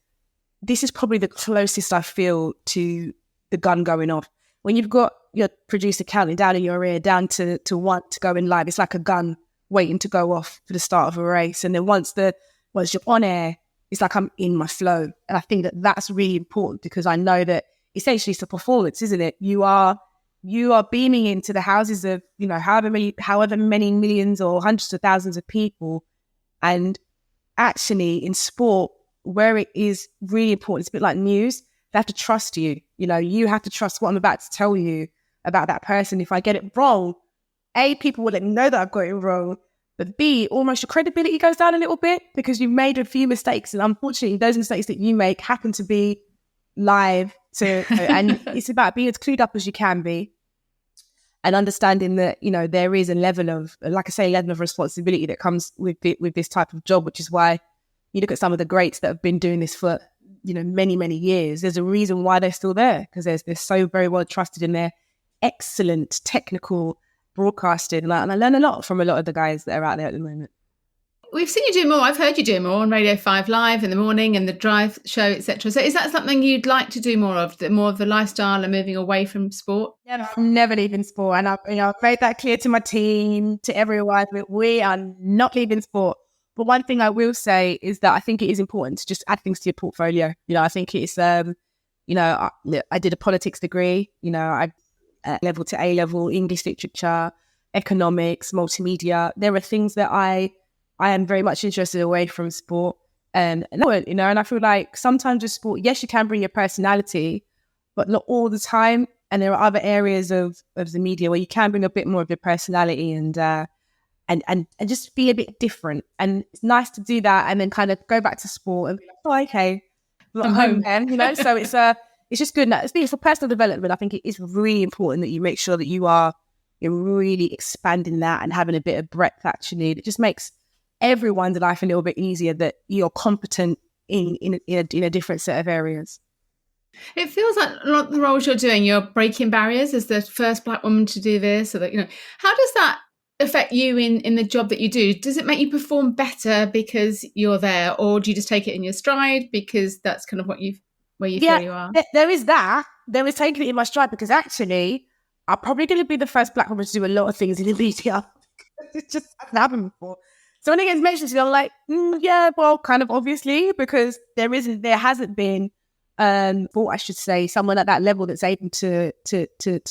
this is probably the closest I feel to the gun going off. When you've got your producer counting down in your ear, down to one to go in live, it's like a gun waiting to go off for the start of a race. And then once you're on air, it's like I'm in my flow. And I think that that's really important, because I know that essentially it's a performance, isn't it? You are beaming into the houses of, you know, however many millions or hundreds of thousands of people. And actually in sport, where it is really important, it's a bit like news. They have to trust you. You know, you have to trust what I'm about to tell you about that person. If I get it wrong, A, people will let me know that I've got it wrong. But B, almost your credibility goes down a little bit, because you've made a few mistakes. And unfortunately, those mistakes that you make happen to be live. And it's about being as clued up as you can be, and understanding that, you know, there is a level of, like I say, level of responsibility that comes with this type of job, which is why you look at some of the greats that have been doing this for, you know, many, many years. There's a reason why they're still there, because they're so very well trusted in their excellent technical broadcasting. And I learn a lot from a lot of the guys that are out there at the moment. We've seen you do more. I've heard you do more on Radio 5 Live in the morning and the Drive show, etc. So is that something you'd like to do more of the lifestyle and moving away from sport? Yeah, I'm never leaving sport. And I've made that clear to my team, to everyone, that we are not leaving sport. But one thing I will say is that I think it is important to just add things to your portfolio. You know, I think it's, you know, I did a politics degree, you know, I level to A-level, English literature, economics, multimedia. There are things that I am very much interested away from sport. And you know, and I feel like sometimes with sport, yes, you can bring your personality, but not all the time. And there are other areas of the media where you can bring a bit more of your personality and just be a bit different. And it's nice to do that and then kind of go back to sport and be like, oh, okay, I'm home then, you know? So it's just good. It's for personal development. I think it is really important that you make sure that you're really expanding that and having a bit of breadth, actually. It just makes everyone's life a little bit easier, that you're competent in a different set of areas. It feels like a lot of the roles you're doing, you're breaking barriers as the first Black woman to do this. So that, you know, how does that affect you in the job that you do? Does it make you perform better because you're there, or do you just take it in your stride because that's kind of where you feel you are? There is that. There is taking it in my stride, because actually I'm probably going to be the first Black woman to do a lot of things in the media. It just hasn't happened before. So when it gets mentioned, I'm like, yeah, well, kind of obviously, because there hasn't been or I should say someone at that level that's able to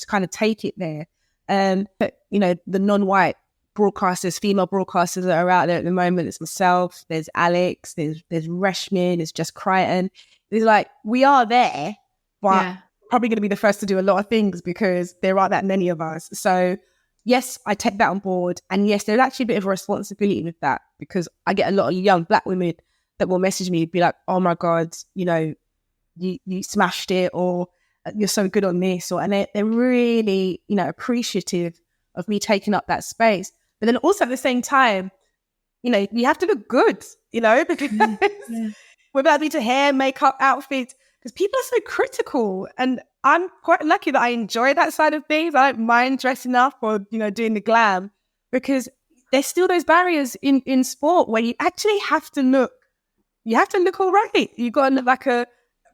kind of take it there. But, you know, the non-white broadcasters, female broadcasters that are out there at the moment, it's myself, there's Alex, there's Reshmin, there's Jess Crichton. It's like, we are there, but probably going to be the first to do a lot of things because there aren't that many of us. So yes, I take that on board. And yes, there's actually a bit of a responsibility with that because I get a lot of young Black women that will message me, be like, oh my God, you know, you smashed it, or you're so good on this, or, and they're really, you know, appreciative of me taking up that space. But then also at the same time, you know, you have to look good, you know, because without me to hair, makeup, outfits, because people are so critical. And I'm quite lucky that I enjoy that side of things. I don't mind dressing up or, you know, doing the glam, because there's still those barriers in sport where you actually have to look all right. You've got to look like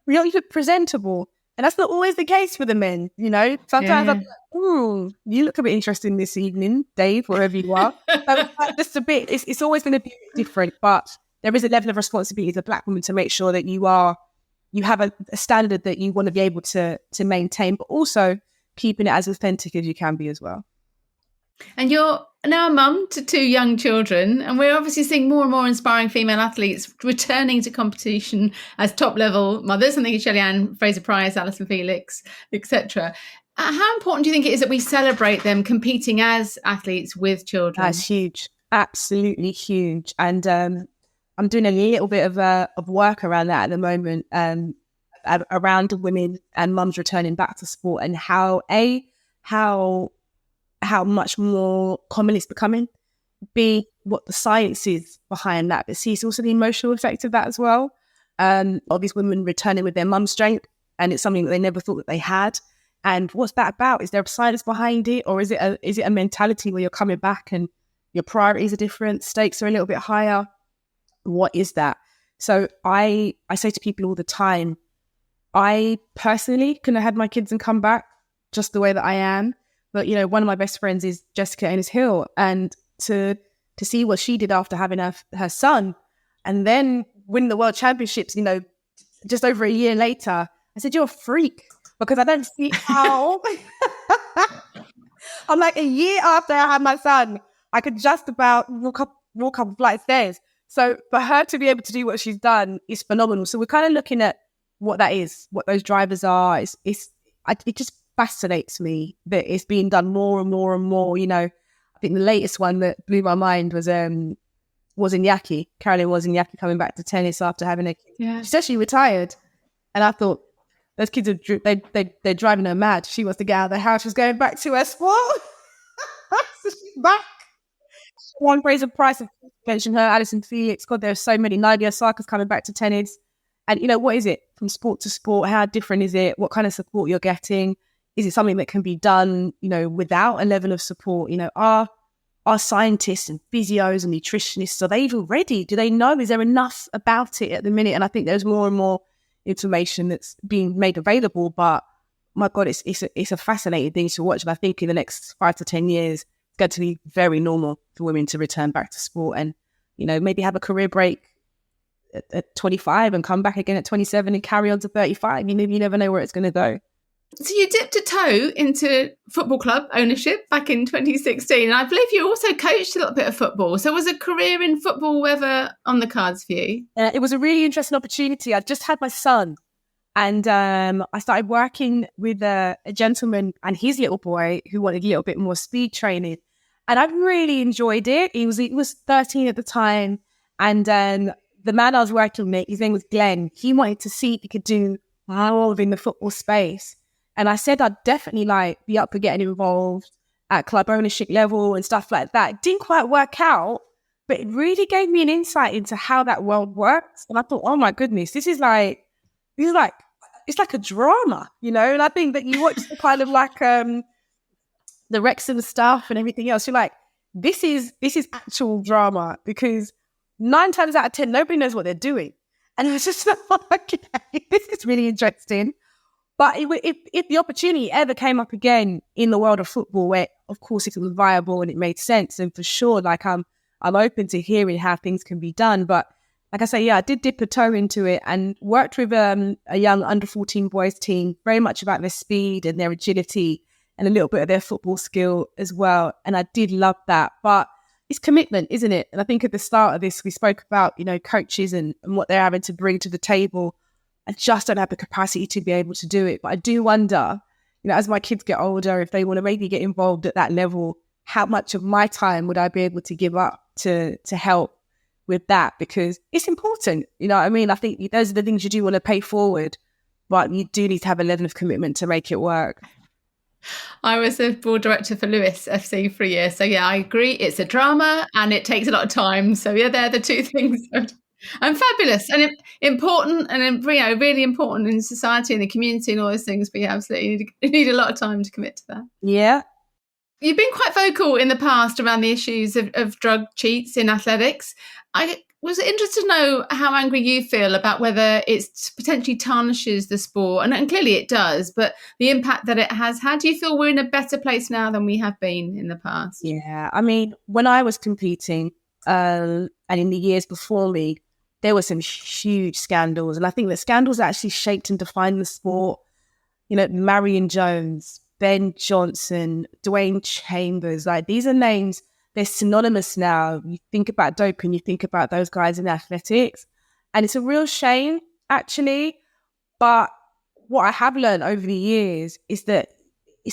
you look presentable. And that's not always the case for the men, you know. Sometimes I'm like, ooh, you look a bit interesting this evening, Dave, wherever you are. Just a bit, it's always going to be different, but there is a level of responsibility as a Black woman to make sure that you have a standard that you want to be able to maintain, but also keeping it as authentic as you can be as well. And you're now a mum to 2 young children, and we're obviously seeing more and more inspiring female athletes returning to competition as top-level mothers. I think it's Shelley-Ann Fraser-Price, Alison Felix, etc. How important do you think it is that we celebrate them competing as athletes with children? That's huge, absolutely huge. And I'm doing a little bit of work around that at the moment, around women and mums returning back to sport, and how much more common it's becoming, B, what the science is behind that, but C, it's also the emotional effect of that as well. All these women returning with their mum strength, and it's something that they never thought that they had. And what's that about? Is there a science behind it, or is it a mentality where you're coming back and your priorities are different, stakes are a little bit higher? What is that? So I say to people all the time, I personally couldn't have had my kids and come back just the way that I am. But, you know, one of my best friends is Jessica Ennis-Hill, and to see what she did after having her son and then win the World Championships, you know, just over a year later, I said, you're a freak, because I don't see how. I'm like, a year after I had my son, I could just about walk up a flight of stairs. So for her to be able to do what she's done is phenomenal. So we're kind of looking at what that is, what those drivers are. It just fascinates me that it's being done more and more and more. You know, I think the latest one that blew my mind was Wozniacki, Caroline Wozniacki, coming back to tennis after having a kid. Yeah. She's actually retired, and I thought those kids they're driving her mad. She wants to get out of the house. She's going back to her sport. So she's back. One Fraser Price, I mentioned her, Alison Felix. God, there's so many. Nadia Osaka's coming back to tennis. And, you know, what is it from sport to sport? How different is it? What kind of support you're getting? Is it something that can be done, you know, without a level of support? You know, are scientists and physios and nutritionists, are they even ready? Do they know? Is there enough about it at the minute? And I think there's more and more information that's being made available. But my God, it's a fascinating thing to watch. And I think in the next 5 to 10 years, it's going to be very normal for women to return back to sport and, you know, maybe have a career break at 25 and come back again at 27 and carry on to 35. You never know where it's going to go. So you dipped a toe into football club ownership back in 2016. And I believe you also coached a little bit of football. So was a career in football ever on the cards for you? It was a really interesting opportunity. I just had my son, and I started working with a gentleman and his little boy who wanted a little bit more speed training. And I really enjoyed it. He was 13 at the time. And the man I was working with, his name was Glenn. He wanted to see if he could do more in the football space. And I said I'd definitely be up for getting involved at club ownership level and stuff like that. It didn't quite work out, but it really gave me an insight into how that world works. And I thought, oh my goodness, it's like a drama, you know? And I think that you watch the kind of the Wrexham stuff and everything else, you're like, this is actual drama, because 9 times out of 10, nobody knows what they're doing. And I was just like, okay, this is really interesting. But if the opportunity ever came up again in the world of football, where, of course, if it was viable and it made sense, and for sure, I'm open to hearing how things can be done. But like I say, I did dip a toe into it and worked with a young under 14 boys team, very much about their speed and their agility and a little bit of their football skill as well. And I did love that. But it's commitment, isn't it? And I think at the start of this, we spoke about, coaches and what they're having to bring to the table. I just don't have the capacity to be able to do it. But I do wonder, as my kids get older, if they want to maybe get involved at that level, how much of my time would I be able to give up to help with that? Because it's important. I think those are the things you do want to pay forward, but you do need to have a level of commitment to make it work. I was a board director for Lewis FC for a year. So yeah, I agree. It's a drama and it takes a lot of time. So yeah, they're the two things. And fabulous and important and really important in society and the community and all those things. But yeah, absolutely you need a lot of time to commit to that. Yeah. You've been quite vocal in the past around the issues of drug cheats in athletics. I was interested to know how angry you feel about whether it potentially tarnishes the sport, and clearly it does, but the impact that it has had. Do you feel we're in a better place now than we have been in the past? Yeah, when I was competing and in the years before me, there were some huge scandals, and I think that scandals actually shaped and defined the sport. Marion Jones, Ben Johnson, Dwayne Chambers, these are names, they're synonymous now. You think about doping, you think about those guys in athletics, and it's a real shame, actually. But what I have learned over the years is that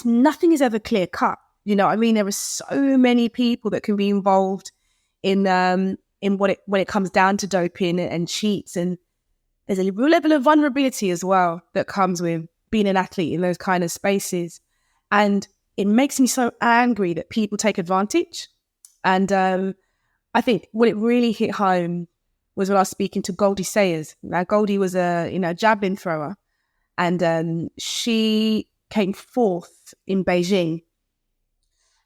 nothing is ever clear cut. There are so many people that can be involved in when it comes down to doping and cheats, and there's a real level of vulnerability as well that comes with being an athlete in those kind of spaces. And it makes me so angry that people take advantage. And I think what it really hit home was when I was speaking to Goldie Sayers. Now, Goldie was a javelin thrower, and she came fourth in Beijing.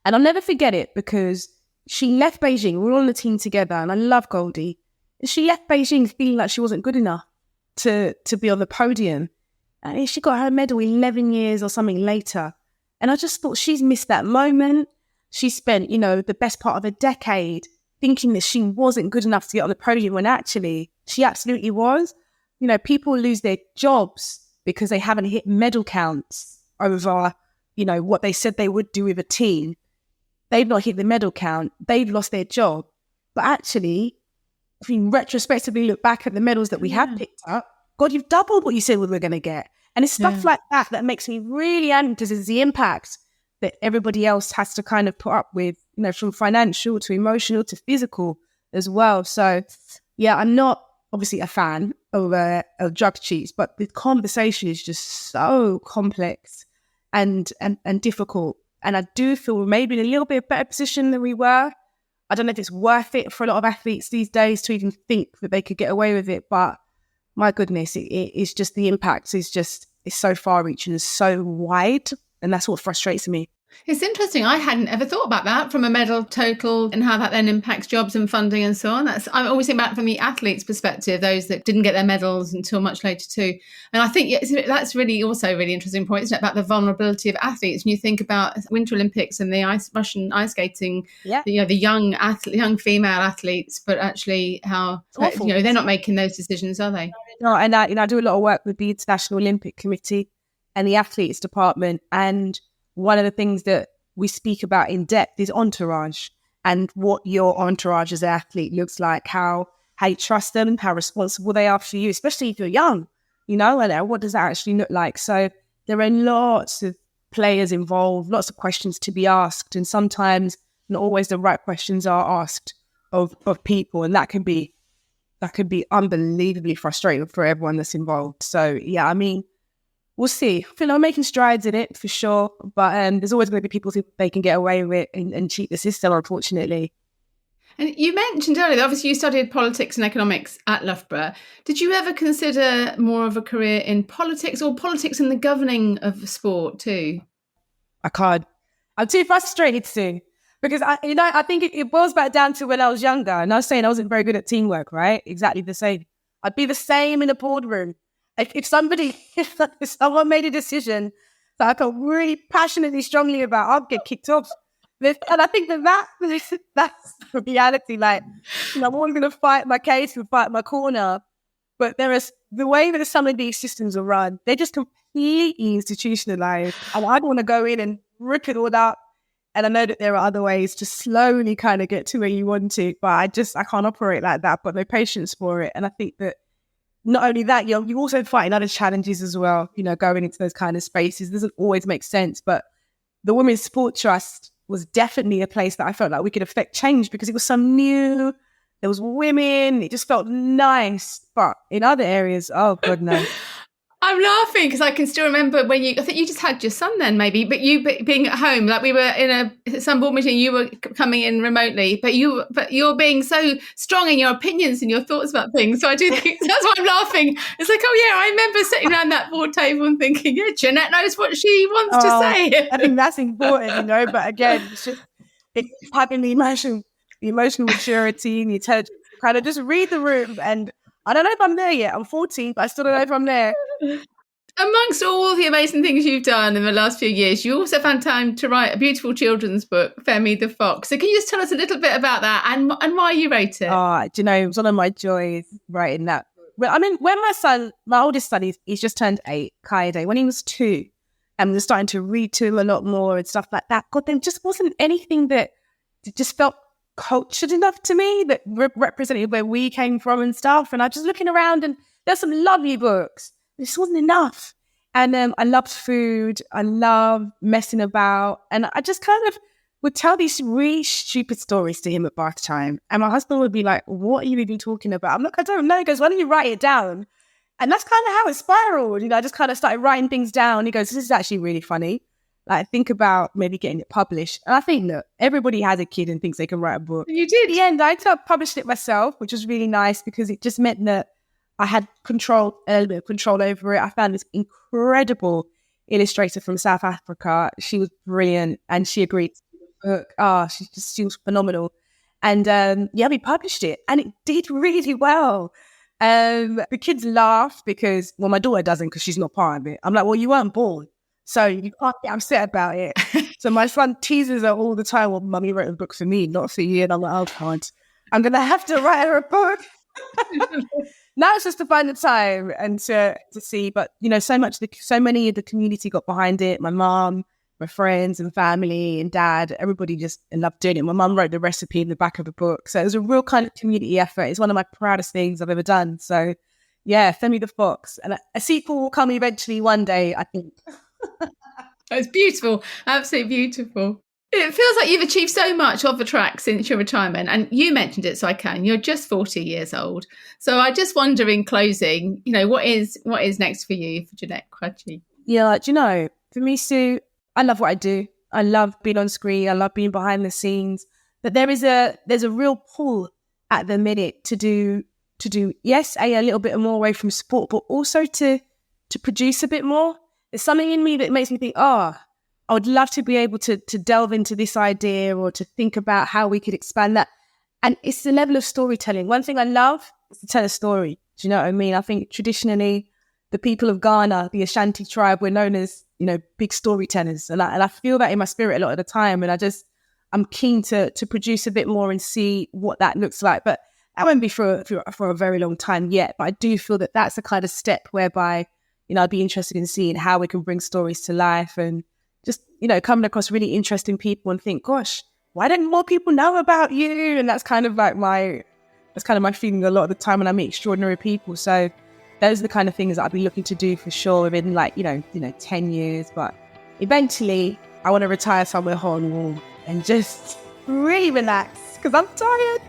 And I'll never forget it because she left Beijing. We were on the team together, and I love Goldie. She left Beijing feeling like she wasn't good enough to be on the podium. And she got her medal 11 years or something later. And I just thought she's missed that moment. She spent, the best part of a decade thinking that she wasn't good enough to get on the podium when actually she absolutely was. People lose their jobs because they haven't hit medal counts over, what they said they would do with a team. They've not hit the medal count. They've lost their job. But actually, if you retrospectively look back at the medals that we have picked up, God, you've doubled what you said we were going to get. And it's stuff like that makes me really angry, because it's the impact that everybody else has to kind of put up with, from financial to emotional to physical as well. So, yeah, I'm not obviously a fan of drug cheats, but the conversation is just so complex and difficult. And I do feel we're maybe in a little bit better position than we were. I don't know if it's worth it for a lot of athletes these days to even think that they could get away with it, but my goodness, it's just the impact it's so far-reaching and so wide, and that's what frustrates me. It's interesting. I hadn't ever thought about that from a medal total and how that then impacts jobs and funding and so on. I always think about from the athlete's perspective, those that didn't get their medals until much later too. And I think that's really also a really interesting point, isn't it, about the vulnerability of athletes. When you think about Winter Olympics and the Russian ice skating, the young female athletes, but actually how they're not making those decisions, are they? No, and I do a lot of work with the International Olympic Committee and the athletes department, and one of the things that we speak about in depth is entourage, and what your entourage as an athlete looks like, how you trust them, how responsible they are for you, especially if you're young, and what does that actually look like? So there are lots of players involved, lots of questions to be asked, and sometimes not always the right questions are asked of people, and that can be unbelievably frustrating for everyone that's involved. So yeah, we'll see. I feel like I'm making strides in it for sure, but there's always going to be people who think they can get away with it and cheat the system, unfortunately. And you mentioned earlier, obviously you studied politics and economics at Loughborough. Did you ever consider more of a career in politics, or politics and the governing of sport too? I can't. I'm too frustrated to, because I think it boils back down to when I was younger, and I was saying I wasn't very good at teamwork, right? Exactly the same. I'd be the same in a boardroom. If someone made a decision that I felt really passionately, strongly about, I'd get kicked off. And I think that's the reality. Like, I'm always going to fight my case and fight my corner. But the way that some of these systems are run, they're just completely institutionalized. And I don't want to go in and rip it all up. And I know that there are other ways to slowly kind of get to where you want to, but I can't operate like that. But no patience for it. And I think that not only that, you also fighting other challenges as well. Going into those kind of spaces doesn't always make sense. But the Women's Sport Trust was definitely a place that I felt like we could affect change because it was so new. There was women. It just felt nice. But in other areas, oh God, no. I'm laughing because I can still remember I think you just had your son then maybe, but you being at home, like we were in some board meeting, you were coming in remotely, but you're being so strong in your opinions and your thoughts about things. So I do think that's why I'm laughing. It's like, oh yeah, I remember sitting around that board table and thinking, yeah, Jeanette knows what she wants to say. I think that's important, but again, it's having the emotional maturity and the intelligence to kind of just read the room. And I don't know if I'm there yet. I'm 14, but I still don't know if I'm there. Amongst all the amazing things you've done in the last few years, you also found time to write a beautiful children's book, Femi the Fox. So can you just tell us a little bit about that and why you wrote it? It was one of my joys writing that. Well, I mean, when my oldest son, he's just turned 8, Kaide, when he was 2, and was starting to read to him a lot more and stuff like that. God, there just wasn't anything that just felt cultured enough to me that represented where we came from and stuff. And I was just looking around and there's some lovely books. This wasn't enough. And I loved food. I loved messing about. And I just kind of would tell these really stupid stories to him at bath time. And my husband would be like, what are you even talking about? I'm like, I don't know. He goes, why don't you write it down? And that's kind of how it spiraled. I just kind of started writing things down. He goes, this is actually really funny. Like, think about maybe getting it published. And I think that everybody has a kid and thinks they can write a book. You did. In the end, I published it myself, which was really nice because it just meant that I had a little bit of control over it. I found this incredible illustrator from South Africa. She was brilliant and she agreed to the book. She was phenomenal. And we published it and it did really well. The kids laugh because, well, my daughter doesn't because she's not part of it. I'm like, well, you weren't born, so you can't get upset about it. So my son teases her all the time, well, Mummy wrote a book for me, not for you. And I'm like, oh, God, I'm going to have to write her a book. Now it's just to find the time and to see. But, so many of the community got behind it. My mom, my friends and family and dad, everybody just loved doing it. My mum wrote the recipe in the back of the book. So it was a real kind of community effort. It's one of my proudest things I've ever done. So, yeah, Femi the Fox. And a sequel will come eventually one day, I think. It's beautiful. Absolutely beautiful. It feels like you've achieved so much off the track since your retirement. And you mentioned it, so I can. You're just 40 years old. So I just wonder in closing, what is next for you, for Jeanette Kwakye? Yeah, for me, Sue, I love what I do. I love being on screen. I love being behind the scenes. But there's a real pull at the minute to do yes, a little bit more away from sport, but also to produce a bit more. There's something in me that makes me think, I would love to be able to delve into this idea or to think about how we could expand that. And it's the level of storytelling. One thing I love is to tell a story. Do you know what I mean? I think traditionally the people of Ghana, the Ashanti tribe, were known as, big storytellers. And I feel that in my spirit a lot of the time. And I'm keen to produce a bit more and see what that looks like. But that won't be for a very long time yet. But I do feel that that's the kind of step whereby, I'd be interested in seeing how we can bring stories to life and just, coming across really interesting people and think, gosh, why don't more people know about you? And that's kind of like my feeling a lot of the time when I meet extraordinary people. So those are the kind of things that I'd be looking to do for sure within 10 years. But eventually I want to retire somewhere hot and warm and just really relax because I'm tired.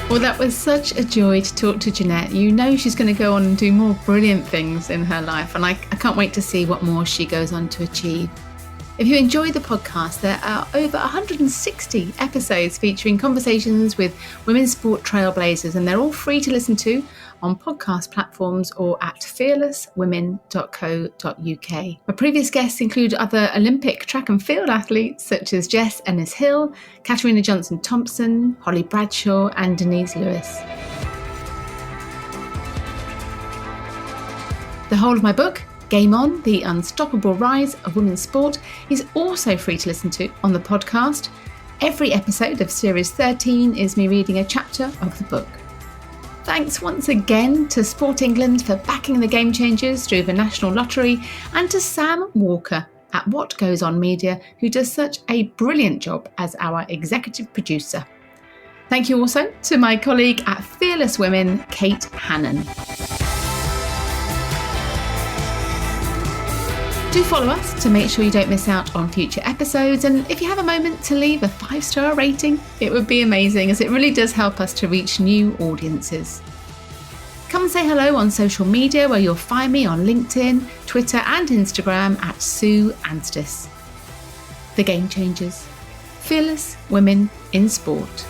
Well, that was such a joy to talk to Jeanette. She's going to go on and do more brilliant things in her life, and I can't wait to see what more she goes on to achieve. If you enjoyed the podcast, there are over 160 episodes featuring conversations with women's sport trailblazers, and they're all free to listen to on podcast platforms or at fearlesswomen.co.uk. My previous guests include other Olympic track and field athletes such as Jess Ennis-Hill, Katarina Johnson-Thompson, Holly Bradshaw and Denise Lewis. The whole of my book, Game On, the unstoppable rise of women's sport, is also free to listen to on the podcast. Every episode of Series 13 is me reading a chapter of the book. Thanks once again to Sport England for backing the Game Changers through the National Lottery, and to Sam Walker at What Goes On Media, who does such a brilliant job as our executive producer. Thank you also to my colleague at Fearless Women, Kate Hannon. Do follow us to make sure you don't miss out on future episodes, and if you have a moment to leave a 5-star rating, it would be amazing, as it really does help us to reach new audiences. Come and say hello on social media, where you'll find me on LinkedIn, Twitter and Instagram at Sue Anstis. The Game Changers. Fearless Women in Sport.